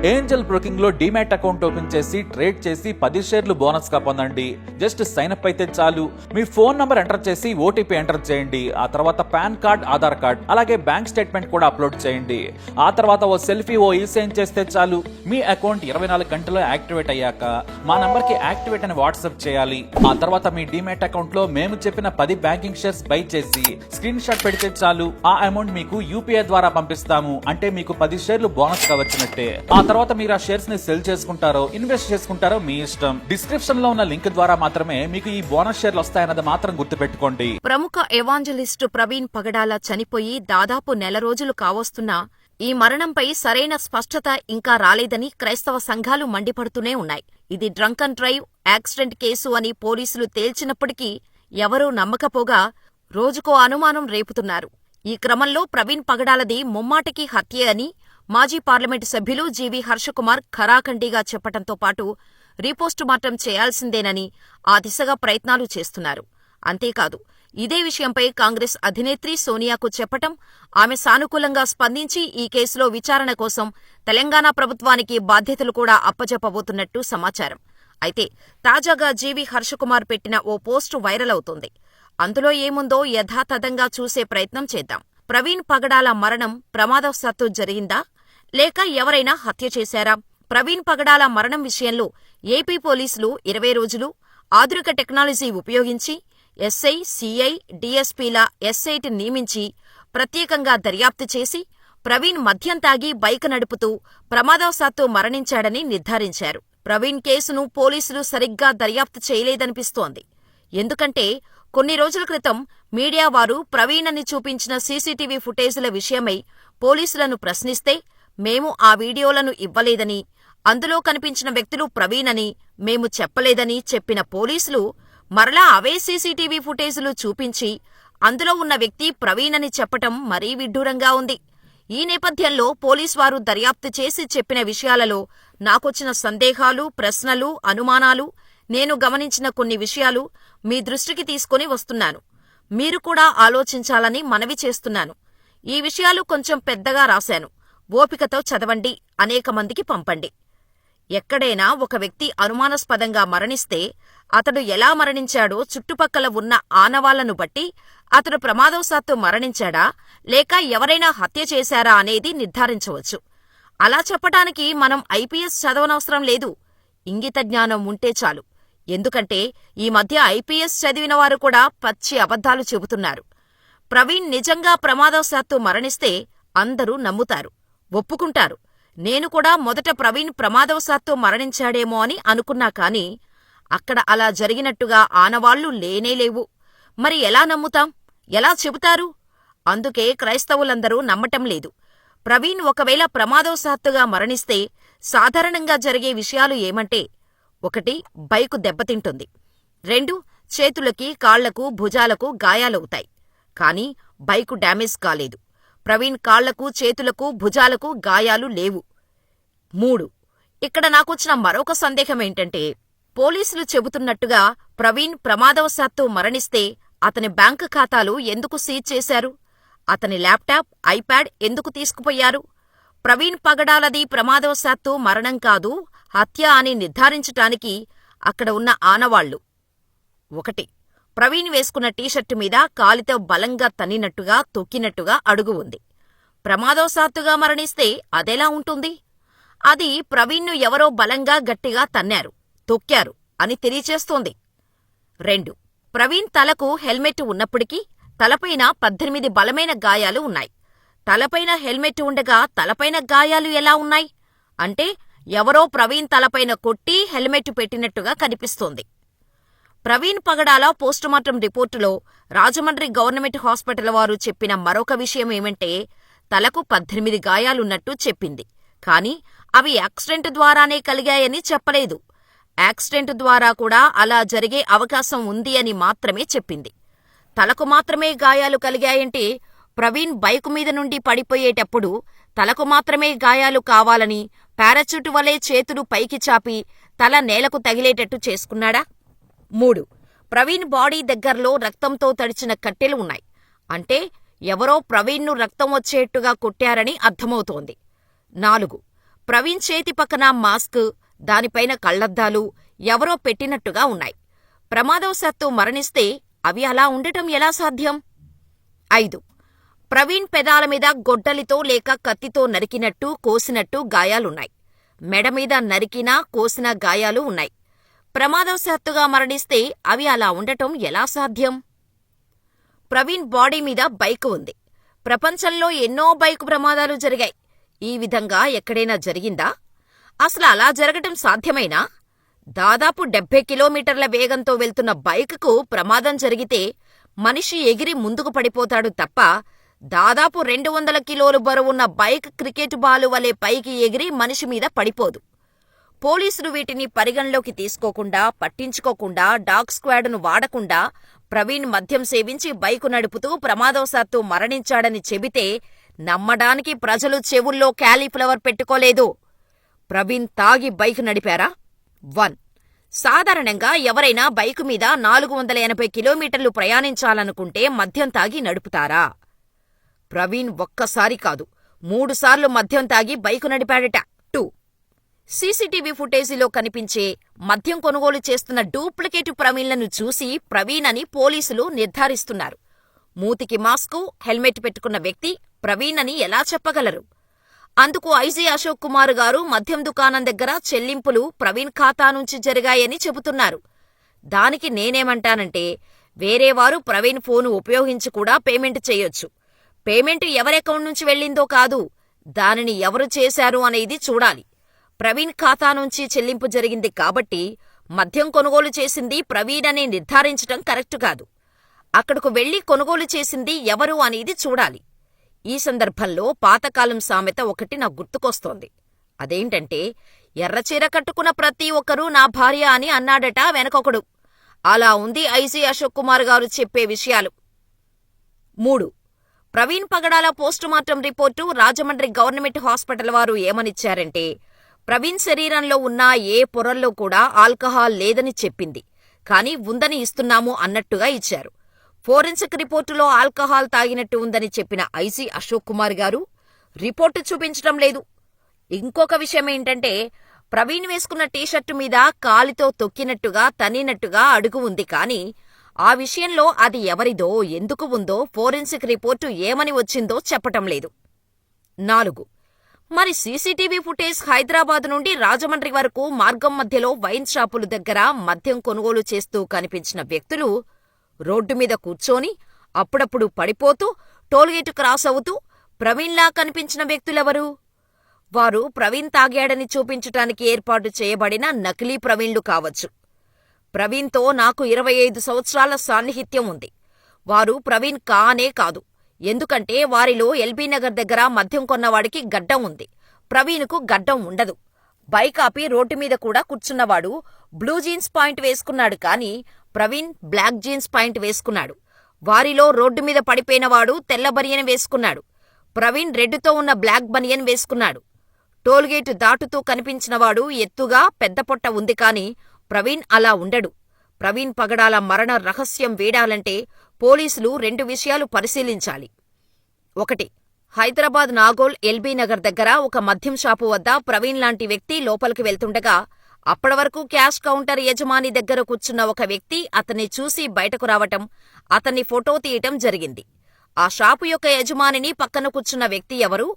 Angel broking లో demat account open చేసి trade చేసి 10 షేర్లు బోనస్ గా పొందండి. జస్ట్ సైన్ అప్ అయితే చాలు. మీ ఫోన్ నంబర్ ఎంటర్ చేసి ఓటీపీ ఎంటర్ చేయండి. ఆ తర్వాత పాన్ కార్డ్, ఆధార్ కార్డ్, అలాగే బ్యాంక్ స్టేట్మెంట్ కూడా అప్లోడ్ చేయండి. ఆ తర్వాత ఓ సెల్ఫీ, ఓ ఈ-సైన్ చేస్తే చాలు. మీ అకౌంట్ 24 గంటల్లో యాక్టివేట్ అయ్యాక మా నంబర్ కి యాక్టివేట్ అని వాట్సాప్ చేయాలి. ఆ తర్వాత మీ డీమ్యాట్ అకౌంట్ లో మేము చెప్పిన 10 బ్యాంకింగ్ షేర్స్ బై చేసి స్క్రీన్ షాట్ పెడితే చాలు. ఆ అమౌంట్ మీకు యూపీఐ ద్వారా పంపిస్తాము. అంటే మీకు 10 షేర్లు బోనస్ గా వచ్చినట్టే. ఆ తర్వాత మీరు ఆ షేర్స్ ని సెల్ చేసుకుంటారో ఇన్వెస్ట్ చేసుకుంటారో మీ ఇష్టం. డిస్క్రిప్షన్ లో ఉన్న లింక్ ద్వారా మాత్రమే మీకు ఈ బోనస్ షేర్లు వస్తాయన్నది మాత్రం గుర్తుపెట్టుకోండి. ప్రముఖ ఎవాంజలిస్టు ప్రవీణ్ పగడాల చనిపోయి దాదాపు నెల రోజులు కావస్తున్నా ఈ మరణంపై సరైన స్పష్టత ఇంకా రాలేదని క్రైస్తవ సంఘాలు మండిపడుతూనే ఉన్నాయి. ఇది drunk and drive accident case అని పోలీసులు తేల్చినప్పటికీ ఎవరూ నమ్మకపోగా రోజుకో అనుమానం రేపుతున్నారు. ఈ క్రమంలో ప్రవీణ్ పగడాలది ముమ్మాటికి హత్యే అని మాజీ పార్లమెంటు సభ్యులు జీవీ హర్షకుమార్ ఖరాఖండిగా చెప్పటంతో పాటు రీపోస్టుమార్టం చేయాల్సిందేనని ఆ దిశగా ప్రయత్నాలు చేస్తున్నారు. అంతేకాదు, ఇదే విషయంపై కాంగ్రెస్ అధినేత్రి సోనియాకు చెప్పటం, ఆమె సానుకూలంగా స్పందించి ఈ కేసులో విచారణ కోసం తెలంగాణ ప్రభుత్వానికి బాధ్యతలు కూడా అప్పజెప్పబోతున్నట్టు సమాచారం. అయితే తాజాగా జీవీ హర్షకుమార్ పెట్టిన ఓ పోస్టు వైరల్ అవుతోంది. అందులో ఏముందో యథాతథంగా చూసే ప్రయత్నం చేద్దాం. ప్రవీణ్ పగడాల మరణం ప్రమాదవశాత్తు జరిగిందా, లేక ఎవరైనా హత్య చేశారా? ప్రవీణ్ పగడాల మరణం విషయంలో ఏపీ పోలీసులు 20 రోజులు ఆధునిక టెక్నాలజీ ఉపయోగించి ఎస్ఐ, సిఐ, డీఎస్పీల ఎస్ఐటి నియమించి ప్రత్యేకంగా దర్యాప్తు చేసి ప్రవీణ్ మద్యం తాగి బైక్ నడుపుతూ ప్రమాదవశాత్తు మరణించాడని నిర్ధారించారు. ప్రవీణ్ కేసును పోలీసులు సరిగ్గా దర్యాప్తు చేయలేదనిపిస్తోంది. ఎందుకంటే కొన్ని రోజుల క్రితం మీడియా వారు ప్రవీణ్ అని చూపించిన సీసీటీవీ ఫుటేజుల విషయమై పోలీసులను ప్రశ్నిస్తే మేము ఆ వీడియోలను ఇవ్వలేదని, అందులో కనిపించిన వ్యక్తులు ప్రవీణ్ అని మేము చెప్పలేదని చెప్పిన పోలీసులు మరలా అవే సీసీటీవీ ఫుటేజులు చూపించి అందులో ఉన్న వ్యక్తి ప్రవీణ్ అని చెప్పటం మరీ విడ్డూరంగా ఉంది. ఈ నేపథ్యంలో పోలీసువారు దర్యాప్తు చేసి చెప్పిన విషయాలలో నాకొచ్చిన సందేహాలు, ప్రశ్నలు, అనుమానాలు, నేను గమనించిన కొన్ని విషయాలు మీ దృష్టికి తీసుకుని వస్తున్నాను. మీరు కూడా ఆలోచించాలని మనవి చేస్తున్నాను. ఈ విషయాలు కొంచెం పెద్దగా రాశాను. ఓపికతో చదవండి, అనేక మందికి పంపండి. ఎక్కడైనా ఒక వ్యక్తి అనుమానాస్పదంగా మరణిస్తే అతడు ఎలా మరణించాడో చుట్టుపక్కల ఉన్న ఆనవాళ్లను బట్టి అతడు ప్రమాదవశాత్తు మరణించాడా లేక ఎవరైనా హత్య చేశారా అనేది నిర్ధారించవచ్చు. అలా చెప్పటానికి మనం ఐపీఎస్ చదవనవసరం లేదు. ఇంగిత జ్ఞానం ఉంటే చాలు. ఎందుకంటే ఈ మధ్య ఐపీఎస్ చదివినవారు కూడా పచ్చి అబద్ధాలు చెబుతున్నారు. ప్రవీణ్ నిజంగా ప్రమాదవశాత్తు మరణిస్తే అందరూ నమ్ముతారు, ఒప్పుకుంటారు. నేను కూడా మొదట ప్రవీణ్ ప్రమాదవశాత్తు మరణించాడేమో అని అనుకున్నా కాని అక్కడ అలా జరిగినట్టుగా ఆనవాళ్లు లేనేలేవు. మరి ఎలా నమ్ముతాం? ఎలా చెబుతారు? అందుకే క్రైస్తవులందరూ నమ్మటం లేదు. ప్రవీణ్ ఒకవేళ ప్రమాదవశాత్తుగా మరణిస్తే సాధారణంగా జరిగే విషయాలు ఏమంటే, 1 బైకు దెబ్బతింటుంది, 2 చేతులకి, కాళ్లకు, భుజాలకు గాయాలవుతాయి. కాని బైకు డ్యామేజ్ కాలేదు. ప్రవీణ్ కాళ్లకు, చేతులకు, భుజాలకు గాయాలు లేవు. 3 ఇక్కడ నాకొచ్చిన మరొక సందేహమేంటంటే, పోలీసులు చెబుతున్నట్టుగా ప్రవీణ్ ప్రమాదవశాత్తు మరణిస్తే అతని బ్యాంకు ఖాతాలు ఎందుకు సీజ్ చేశారు? అతని ల్యాప్టాప్, ఐప్యాడ్ ఎందుకు తీసుకుపోయారు? ప్రవీణ్ పగడాలది ప్రమాదవశాత్తు మరణం కాదు, హత్య అని నిర్ధారించటానికి అక్కడ ఉన్న ఆనవాళ్లు: 1 ప్రవీణ్ వేసుకున్న టీషర్టు మీద కాలితో బలంగా తన్నినట్టుగా, తొక్కినట్టుగా అడుగు ఉంది. ప్రమాదవశాత్తుగా మరణిస్తే అదెలా ఉంటుంది? అది ప్రవీణ్ను ఎవరో బలంగా గట్టిగా తన్నారు, తొక్కారు అని తెలియచేస్తోంది. 2 ప్రవీణ్ తలకు హెల్మెట్ ఉన్నప్పటికీ తలపైన 18 బలమైన గాయాలు ఉన్నాయి. తలపైన హెల్మెట్ ఉండగా తలపైన గాయాలు ఎలా ఉన్నాయి? అంటే ఎవరో ప్రవీణ్ తలపైన కొట్టి హెల్మెట్ పెట్టినట్టుగా కనిపిస్తోంది. Praveen Pagadala postmortem రిపోర్టులో Rajahmundry government hospital వారు చెప్పిన మరొక విషయం ఏమంటే, తలకు 18 గాయాలున్నట్టు చెప్పింది. కాని అవి యాక్సిడెంట్ ద్వారానే కలిగాయని చెప్పలేదు. యాక్సిడెంట్ ద్వారా కూడా అలా జరిగే అవకాశం ఉంది అని మాత్రమే చెప్పింది. తలకు మాత్రమే గాయాలు కలిగాయంటే ప్రవీణ్ బైకు మీద నుండి పడిపోయేటప్పుడు తలకు మాత్రమే గాయాలు కావాలని పారాచూట్ వలె చేతులు పైకి చాపి తల నేలకు తగిలేటట్టు చేసుకున్నాడా? 3 ప్రవీణ్ బాడీ దగ్గర్లో రక్తంతో తడిచిన కట్టెలు ఉన్నాయి. అంటే ఎవరో ప్రవీణ్ను రక్తం వచ్చేట్టుగా కొట్టారని అర్థమవుతోంది. 4 ప్రవీణ్ చేతి పక్కన మాస్క్, దానిపైన కళ్లద్దాలు ఎవరో పెట్టినట్టుగా ఉన్నాయి. ప్రమాదవశాత్తు మరణిస్తే అవి అలా ఉండటం ఎలా సాధ్యం? 5. ప్రవీణ్ పెదాల మీద గొడ్డలితో లేక కత్తితో నరికినట్టు, కోసినట్టు గాయాలున్నాయి. మెడ మీద నరికినా, కోసిన గాయాలు ఉన్నాయి. ప్రమాదవశాత్తుగా మరణిస్తే అవి అలా ఉండటం ఎలా సాధ్యం? ప్రవీణ్ బాడీ మీద బైకు ఉంది. ప్రపంచంలో ఎన్నో బైకు ప్రమాదాలు జరిగాయి. ఈ విధంగా ఎక్కడైనా జరిగిందా? అసలు అలా జరగటం సాధ్యమేనా? దాదాపు 70 కిలోమీటర్ల వేగంతో వెళ్తున్న బైకుకు ప్రమాదం జరిగితే మనిషి ఎగిరి ముందుకు పడిపోతాడు తప్ప దాదాపు 200 కిలోలు బరువున్న బైక్ క్రికెట్ బాలు వలె పైకి ఎగిరి మనిషి మీద పడిపోదు. పోలీసులు వీటిని పరిగణలోకి తీసుకోకుండా, పట్టించుకోకుండా, డాగ్ స్క్వాడ్ను వాడకుండా ప్రవీణ్ మద్యం సేవించి బైకు నడుపుతూ ప్రమాదవశాత్తు మరణించాడని చెబితే నమ్మడానికి ప్రజలు చెవుల్లో క్యాలీఫ్లవర్ పెట్టుకోలేదు. ప్రవీణ్ తాగి బైకు నడిపారా? 1. సాధారణంగా ఎవరైనా బైకు మీద 480 కిలోమీటర్లు ప్రయాణించాలనుకుంటే మద్యం తాగి నడుపుతారా? ప్రవీణ్ ఒక్కసారి కాదు, 3 సార్లు మద్యం తాగి బైకు నడిపాడట. 2. సీసీటీవీ ఫుటేజీలో కనిపించే మద్యం కొనుగోలు చేస్తున్న డూప్లికేటు ప్రవీణ్లను చూసి ప్రవీణ్ అని పోలీసులు నిర్ధారిస్తున్నారు. మూతికి మాస్కు, హెల్మెట్ పెట్టుకున్న వ్యక్తి ప్రవీణ్ అని ఎలా చెప్పగలరు? అందుకు ఐజీ అశోక్ కుమార్ గారు మద్యం దుకాణం దగ్గర చెల్లింపులు ప్రవీణ్ ఖాతా నుంచి జరిగాయని చెబుతున్నారు. దానికి నేనేమంటానంటే, వేరేవారు ప్రవీణ్ ఫోను ఉపయోగించి కూడా పేమెంట్ చేయొచ్చు. పేమెంట్ ఎవరెకౌంట్ నుంచి వెళ్ళిందో కాదు, దానిని ఎవరు చేశారు అనేది చూడాలి. ప్రవీణ్ ఖాతా నుంచి చెల్లింపు జరిగింది కాబట్టి మద్యం కొనుగోలు చేసింది ప్రవీణ్ అని నిర్ధారించటం కరెక్టు కాదు. అక్కడకు వెళ్లి కొనుగోలు చేసింది ఎవరు అనేది చూడాలి. ఈ సందర్భంలో పాతకాలం సామెత ఒకటి నాకు గుర్తుకొస్తోంది. అదేంటంటే, ఎర్రచీర కట్టుకున్న ప్రతి ఒక్కరూ నా భార్య అని అన్నాడట వెనకొకడు. అలా ఉంది ఐజీ అశోక్ కుమార్ గారు చెప్పే విషయాలు. 3. Praveen Pagadala postmortem report Rajahmundry government hospital వారు ఏమనిచ్చారంటే, ప్రవీణ్ శరీరంలో ఉన్న ఏ పొరల్లో కూడా ఆల్కహాల్ లేదని చెప్పింది. కానీ ఉందని ఇస్తున్నాము అన్నట్టుగా ఇచ్చారు. ఫోరెన్సిక్ రిపోర్టులో ఆల్కహాల్ తాగినట్టు ఉందని చెప్పిన ఐజీ అశోక్ కుమార్ గారు రిపోర్టు చూపించటం లేదు. ఇంకొక విషయమేంటంటే, ప్రవీణ్ వేసుకున్న టీషర్టు మీద కాలితో తొక్కినట్టుగా, తన్నినట్టుగా అడుగు ఉంది. కానీ ఆ విషయంలో అది ఎవరిదో, ఎందుకు ఉందో ఫోరెన్సిక్ రిపోర్టు ఏమని వచ్చిందో చెప్పటం లేదు. 4. మరి సీసీటీవీ ఫుటేజ్ హైదరాబాద్ నుండి రాజమండ్రి వరకు మార్గం మధ్యలో వైన్ షాపుల దగ్గర మద్యం కొనుగోలు చేస్తూ కనిపించిన వ్యక్తులు రోడ్డు మీద కూర్చొని అప్పుడప్పుడు పడిపోతూ టోల్గేటు క్రాస్ అవుతూ ప్రవీణ్లా కనిపించిన వ్యక్తులెవరు? వారు ప్రవీణ్ తాగాడని చూపించటానికి ఏర్పాటు చేయబడిన నకిలీ ప్రవీణ్లు కావచ్చు. ప్రవీణ్తో నాకు 25 సంవత్సరాల సాన్నిహిత్యం ఉంది. వారు ప్రవీణ్ కానే కాదు. ఎందుకంటే వారిలో ఎల్బీనగర్ దగ్గర మద్యం కొన్నవాడికి గడ్డం ఉంది, ప్రవీణ్కు గడ్డం ఉండదు. బైక్ ఆపి రోడ్డు మీద కూడా కూర్చున్నవాడు బ్లూ జీన్స్ పాయింట్ వేసుకున్నాడు. కానీ ప్రవీణ్ బ్లాక్ జీన్స్ పాయింట్ వేసుకున్నాడు. వారిలో రోడ్డు మీద పడిపోయినవాడు తెల్ల బనియన్ వేసుకున్నాడు. ప్రవీణ్ రెడ్డుతో ఉన్న బ్లాక్ బనియన్ వేసుకున్నాడు. టోల్గేటు దాటుతూ కనిపించినవాడు ఎత్తుగా పెద్ద పొట్ట ఉంది. కాని ప్రవీణ్ అలా ఉండడు. ప్రవీణ్ పగడాల మరణ రహస్యం వేడాలంటే పోలీసులు 2 విషయాలు పరిశీలించాలి. 1. హైదరాబాద్ నాగోల్ ఎల్బీనగర్ దగ్గర ఒక మద్యం షాపు వద్ద ప్రవీణ్ లాంటి వ్యక్తి లోపలికి వెళ్తుండగా అప్పటివరకు క్యాష్ కౌంటర్ యజమాని దగ్గర కూర్చున్న ఒక వ్యక్తి అతన్ని చూసి బయటకు రావటం, అతన్ని ఫోటో తీయటం జరిగింది. ఆ షాపు యొక్క యజమానిని పక్కన కూర్చున్న వ్యక్తి ఎవరు?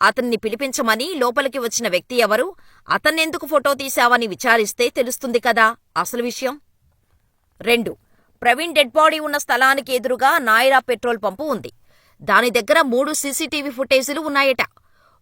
అతన్ని పిలిపించమని లోపలికి వచ్చిన వ్యక్తి ఎవరు? అతన్నెందుకు ఫోటో తీశావని విచారిస్తే తెలుస్తుంది కదా అసలు విషయం. 2. ప్రవీణ్ డెడ్ బాడీ ఉన్న స్థలానికి ఎదురుగా నాయరా పెట్రోల్ పంపు ఉంది. దాని దగ్గర 3 సీసీటీవీ ఫుటేజీలు ఉన్నాయట.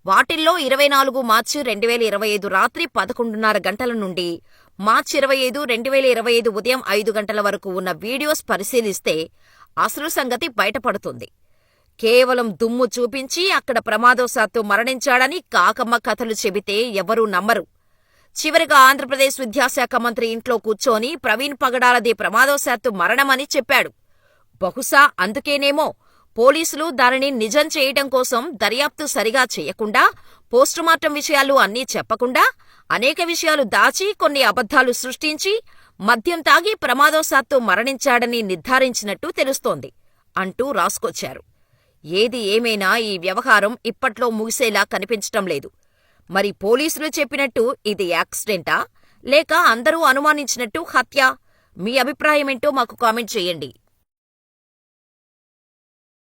వాటిల్లో 24 మార్చి 2025 రాత్రి 11:30 గంటల నుండి మార్చి 25, 2025 ఉదయం 5 గంటల వరకు ఉన్న వీడియోస్ పరిశీలిస్తే అసలు సంగతి బయటపడుతుంది. కేవలం దుమ్ము చూపించి అక్కడ ప్రమాదవశాత్తు మరణించాడని కాకమ్మ కథలు చెబితే ఎవరూ నమ్మరు. చివరిగా ఆంధ్రప్రదేశ్ విద్యాశాఖ మంత్రి ఇంట్లో కూర్చొని ప్రవీణ్ పగడాలది ప్రమాదవశాత్తు మరణమని చెప్పాడు. బహుశా అందుకేనేమో పోలీసులు దానిని నిజం చేయటం కోసం దర్యాప్తు సరిగా చేయకుండా, పోస్టుమార్టం విషయాలు అన్నీ చెప్పకుండా, అనేక విషయాలు దాచి, కొన్ని అబద్ధాలు సృష్టించి మద్యం తాగి ప్రమాదవశాత్తు మరణించాడని నిర్ధారించినట్టు తెలుస్తోంది అంటూ రాసుకొచ్చారు. ఏది ఏమైనా ఈ వ్యవహారం ఇప్పట్లో ముగిసేలా కనిపించటం లేదు. మరి పోలీసులు చెప్పినట్టు ఇది యాక్సిడెంటా? లేక అందరూ అనుమానించినట్టు హత్య? మీ అభిప్రాయమేంటో మాకు కామెంట్ చేయండి.